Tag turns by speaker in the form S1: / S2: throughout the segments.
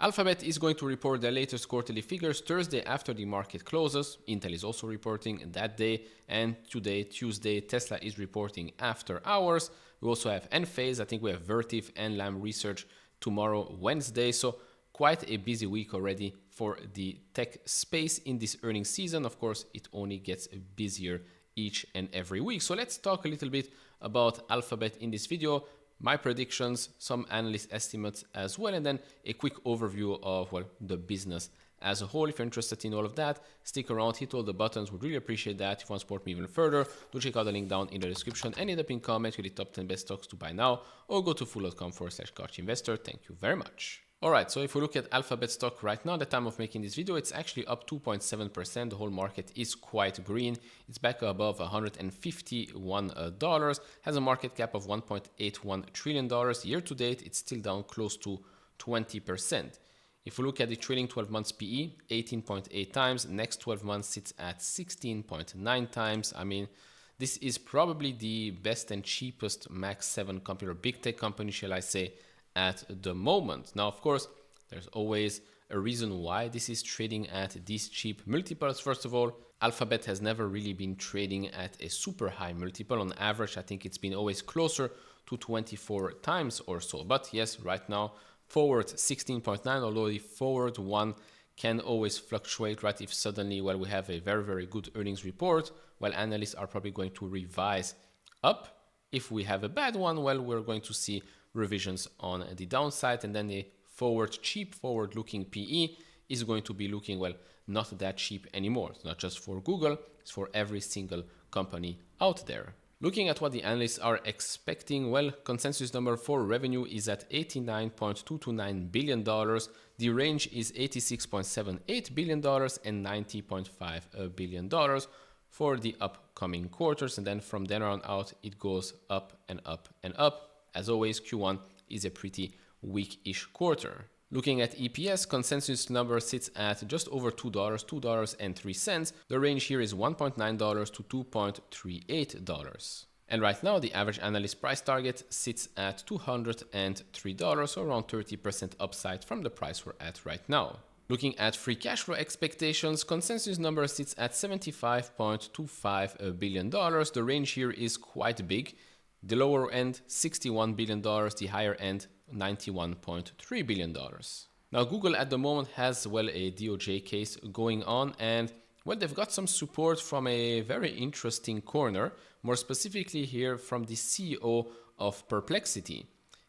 S1: Alphabet is going to report their latest quarterly figures Thursday after the market closes. Intel is also reporting that day, and today, Tuesday, Tesla is reporting after hours. We also have Enphase, I think we have Vertiv and Lam Research tomorrow, Wednesday. So quite a busy week already for the tech space in this earnings season. Of course, it only gets busier each and every week. So let's talk a little bit about Alphabet in this video. My predictions, some analyst estimates as well, and then a quick overview of, well, the business as a whole. If you're interested in all of that, stick around, hit all the buttons, would really appreciate that. If you want to support me even further, do check out the link down in the description and in the pinned comment with the top 10 best stocks to buy now, or go to fool.com/investor. Thank you very much. Alright, so if we look at Alphabet stock right now, at the time of making this video, it's actually up 2.7%. The whole market is quite green. It's back above $151, has a market cap of $1.81 trillion. Year to date, it's still down close to 20%. If we look at the trailing 12 months PE, 18.8 times, next 12 months sits at 16.9 times. I mean, this is probably the best and cheapest Max 7 company, or big tech company, shall I say, at the moment. Now, of course, there's always a reason why this is trading at these cheap multiples. First of all, Alphabet has never really been trading at a super high multiple. On average, I think it's been always closer to 24 times or so. But yes, right now, forward 16.9, although the forward one can always fluctuate, right? If suddenly, well, we have a very, very good earnings report, well, analysts are probably going to revise up. If we have a bad one, well, we're going to see revisions on the downside, and then the cheap forward looking PE is going to be looking, well, not that cheap anymore. It's not just for Google, it's for every single company out there. Looking at what the analysts are expecting, well, consensus number for revenue is at $89.229 billion. The range is $86.78 billion and $90.5 billion for the upcoming quarters. And then from then on out, it goes up and up and up. As always, Q1 is a pretty weak-ish quarter. Looking at EPS, consensus number sits at just over $2, $2.03. The range here is $1.9 to $2.38. And right now, the average analyst price target sits at $203, so around 30% upside from the price we're at right now. Looking at free cash flow expectations, consensus number sits at $75.25 billion. The range here is quite big. The lower end, $61 billion, the higher end, $91.3 billion. Now, Google at the moment has, well, a DOJ case going on, and, well, they've got some support from a very interesting corner, more specifically here from the CEO of Perplexity.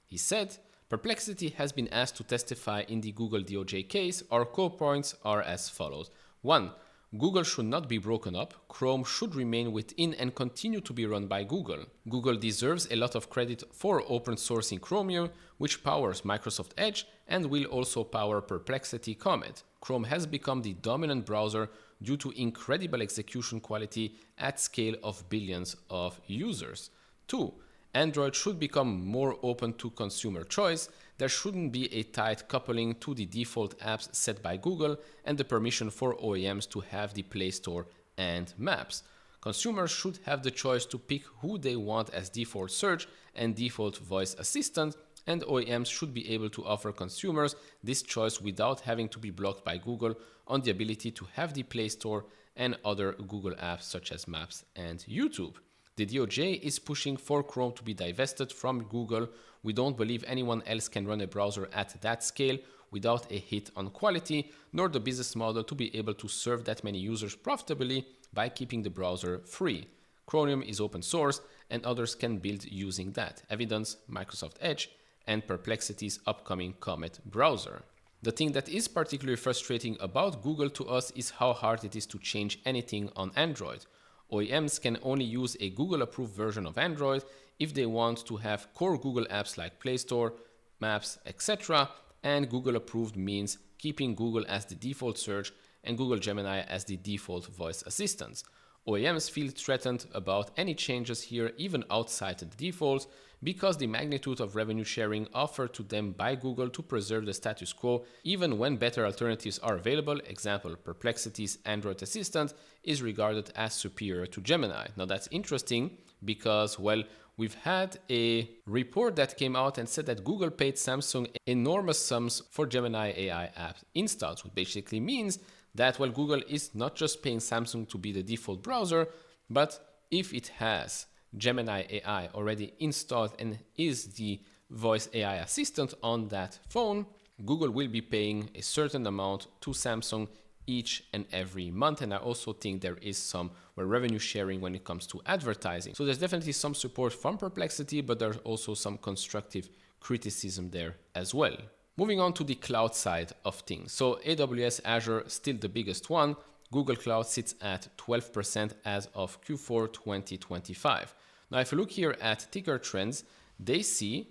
S1: He said, Perplexity has been asked to testify in the Google DOJ case. Our core points are as follows. 1. Google should not be broken up. Chrome should remain within and continue to be run by Google. Google deserves a lot of credit for open sourcing Chromium, which powers Microsoft Edge and will also power Perplexity Comet. Chrome has become the dominant browser due to incredible execution quality at scale of billions of users. 2. Android should become more open to consumer choice. There shouldn't be a tight coupling to the default apps set by Google and the permission for OEMs to have the Play Store and Maps. Consumers should have the choice to pick who they want as default search and default voice assistant, and OEMs should be able to offer consumers this choice without having to be blocked by Google on the ability to have the Play Store and other Google apps such as Maps and YouTube. The DOJ is pushing for Chrome to be divested from Google. We don't believe anyone else can run a browser at that scale without a hit on quality, nor the business model to be able to serve that many users profitably by keeping the browser free. Chromium is open source and others can build using that. Evidence, Microsoft Edge and Perplexity's upcoming Comet browser. The thing that is particularly frustrating about Google to us is how hard it is to change anything on Android. OEMs can only use a Google-approved version of Android if they want to have core Google apps like Play Store, Maps, etc. And Google-approved means keeping Google as the default search and Google Gemini as the default voice assistants. OEMs feel threatened about any changes here, even outside the defaults, because the magnitude of revenue sharing offered to them by Google to preserve the status quo, even when better alternatives are available. Example, Perplexity's Android Assistant is regarded as superior to Gemini. Now that's interesting because, well, we've had a report that came out and said that Google paid Samsung enormous sums for Gemini AI app installs, which basically means that, well, Google is not just paying Samsung to be the default browser, but if it has Gemini AI already installed and is the voice AI assistant on that phone, Google will be paying a certain amount to Samsung each and every month. And I also think there is some revenue sharing when it comes to advertising. So there's definitely some support from Perplexity, but there's also some constructive criticism there as well. Moving on to the cloud side of things. So AWS Azure, still the biggest one. Google Cloud sits at 12% as of Q4 2025. Now, if you look here at ticker trends, they see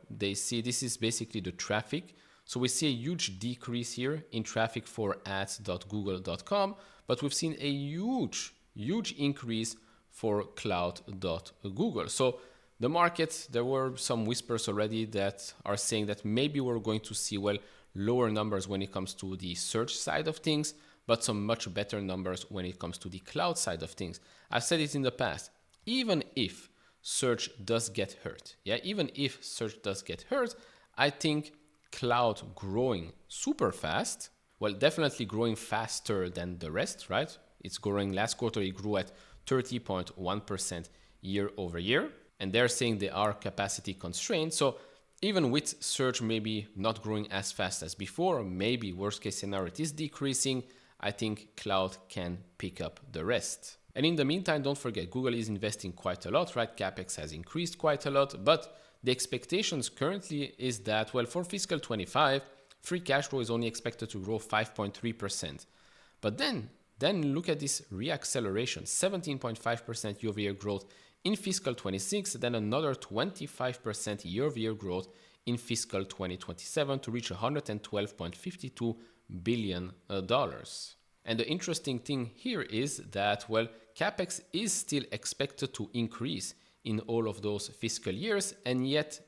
S1: this is basically the traffic. So we see a huge decrease here in traffic for ads.google.com, but we've seen a huge increase for cloud.google. So the market, there were some whispers already that are saying that maybe we're going to see, lower numbers when it comes to the search side of things, but some much better numbers when it comes to the cloud side of things. I've said it in the past, even if search does get hurt, I think cloud growing super fast, definitely growing faster than the rest, right? It's growing, last quarter it grew at 30.1% year over year, and they're saying they are capacity constrained. So even with search maybe not growing as fast as before, maybe worst case scenario it is decreasing, I think cloud can pick up the rest. And in the meantime, don't forget, Google is investing quite a lot, right? CapEx has increased quite a lot, but the expectations currently is that, for fiscal 25, free cash flow is only expected to grow 5.3%. But then look at this reacceleration, 17.5% year-over-year growth in fiscal 26, then another 25% year-over-year growth in fiscal 2027 to reach $112.52 billion. And the interesting thing here is that, CapEx is still expected to increase in all of those fiscal years, and yet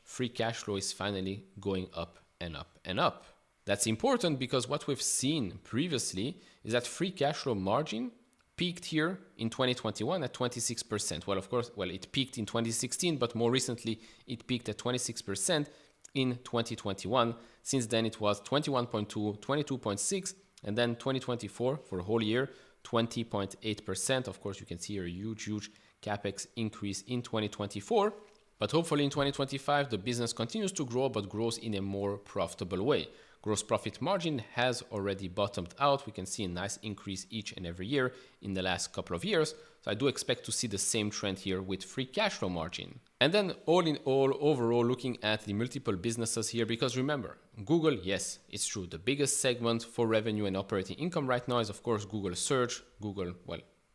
S1: free cash flow is finally going up and up and up. That's important because what we've seen previously is that free cash flow margin peaked here in 2021 at 26%. Of course, it peaked in 2016, but more recently it peaked at 26% in 2021. Since then it was 21.2, 22.6, and then 2024 for a whole year, 20.8%. Of course, you can see here a huge CapEx increase in 2024, but hopefully in 2025, the business continues to grow, but grows in a more profitable way. Gross profit margin has already bottomed out. We can see a nice increase each and every year in the last couple of years. So I do expect to see the same trend here with free cash flow margin. And then all in all, overall, looking at the multiple businesses here, because remember, Google, yes, it's true. The biggest segment for revenue and operating income right now is, of course, Google Search, Google,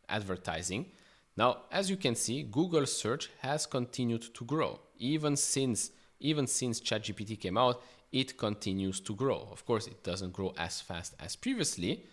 S1: advertising. Now, as you can see, Google Search has continued to grow. Even since ChatGPT came out, it continues to grow. Of course, it doesn't grow as fast as previously.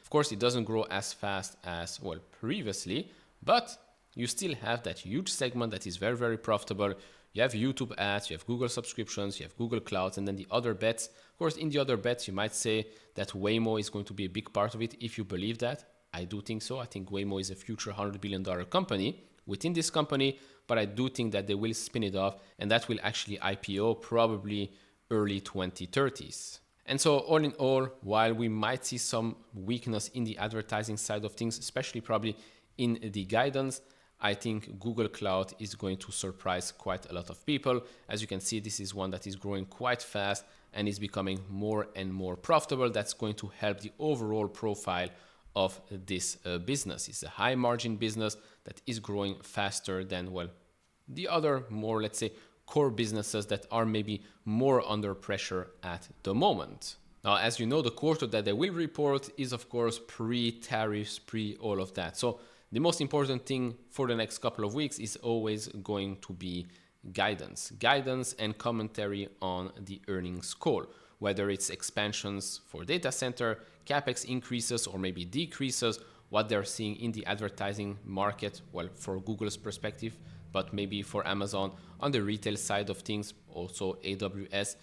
S1: But you still have that huge segment that is very, very profitable. You have YouTube ads, you have Google subscriptions, you have Google Clouds, and then the other bets. Of course, in the other bets, you might say that Waymo is going to be a big part of it if you believe that. I do think so. I think Waymo is a future $100 billion company within this company, but I do think that they will spin it off and that will actually IPO probably early 2030s. And so all in all, while we might see some weakness in the advertising side of things, especially probably in the guidance, I think Google Cloud is going to surprise quite a lot of people. As you can see, this is one that is growing quite fast and is becoming more and more profitable. That's going to help the overall profile of this business. It's a high margin business that is growing faster than, the other more, let's say, core businesses that are maybe more under pressure at the moment. Now, as you know, the quarter that they will report is, of course, pre-tariffs, pre-all of that. So the most important thing for the next couple of weeks is always going to be guidance and commentary on the earnings call, whether it's expansions for data center, CapEx increases or maybe decreases, what they're seeing in the advertising market, for Google's perspective, but maybe for Amazon on the retail side of things, also AWS.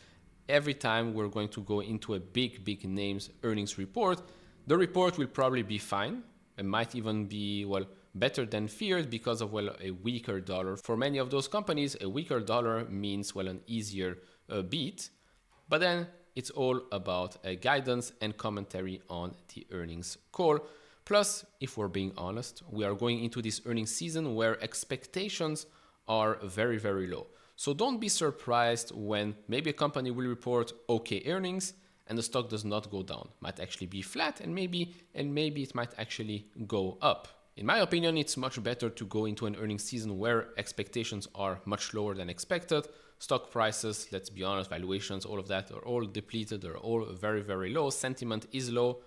S1: Every time we're going to go into a big names earnings report, the report will probably be fine. It might even be, better than feared because of, well, a weaker dollar. For many of those companies, a weaker dollar means, well, an easier beat. But then it's all about guidance and commentary on the earnings call. Plus, if we're being honest, we are going into this earnings season where expectations are very, very low. So don't be surprised when maybe a company will report okay earnings and the stock does not go down. Might actually be flat, and maybe it might actually go up. In my opinion, it's much better to go into an earnings season where expectations are much lower than expected. Stock prices, let's be honest, valuations, all of that are all depleted, they're all very, very low. Sentiment is low.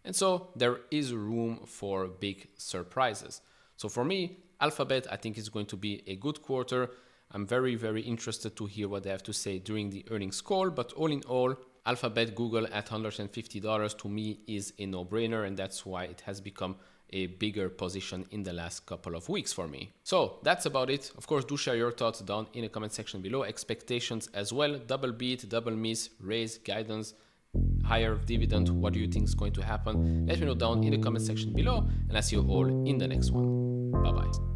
S1: And so there is room for big surprises. So for me, Alphabet, I think is going to be a good quarter. I'm very, very interested to hear what they have to say during the earnings call. But all in all, Alphabet, Google at $150 to me is a no-brainer, and that's why it has become a bigger position in the last couple of weeks for me. So that's about it. Of course, do share your thoughts down in the comment section below. Expectations as well, double beat, double miss, raise, guidance, higher dividend. What do you think is going to happen? Let me know down in the comment section below, and I'll see you all in the next one. Bye-bye.